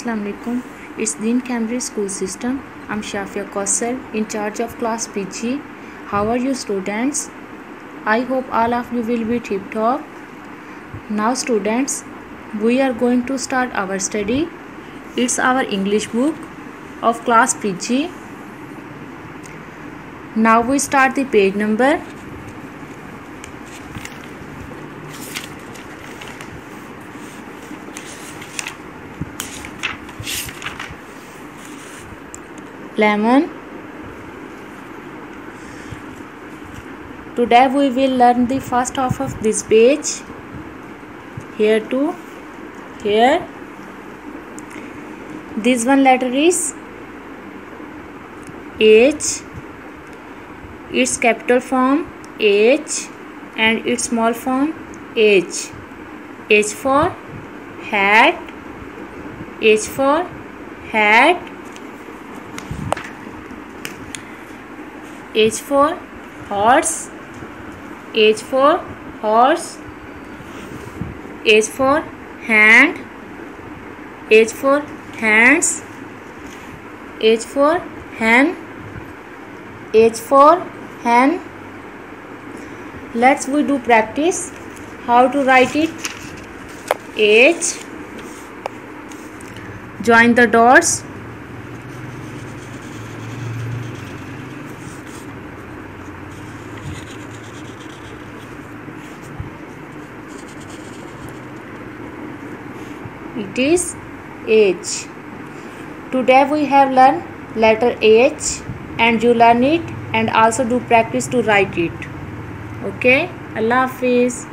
Assalamu alaikum. It's Deen Cambridge School System. I'm Shafia Kausar, in charge of class PG. How are you students? I hope all of you will be tip top. Now students, we are going to start our study. It's our English book of class PG. Now we start the page number. Lemon. Today we will learn the first half of this page, here to here. This one letter is H. Its capital form H and its small form H. H for hat. H for hat. H for horse. H for horse. H for hand. H for hands. H for hen. H for hen. Let's we do practice how to write it. H. Join the dots. It is H. Today we have learned letter H and you learn it and also do practice to write it. Okay? Allah Hafiz.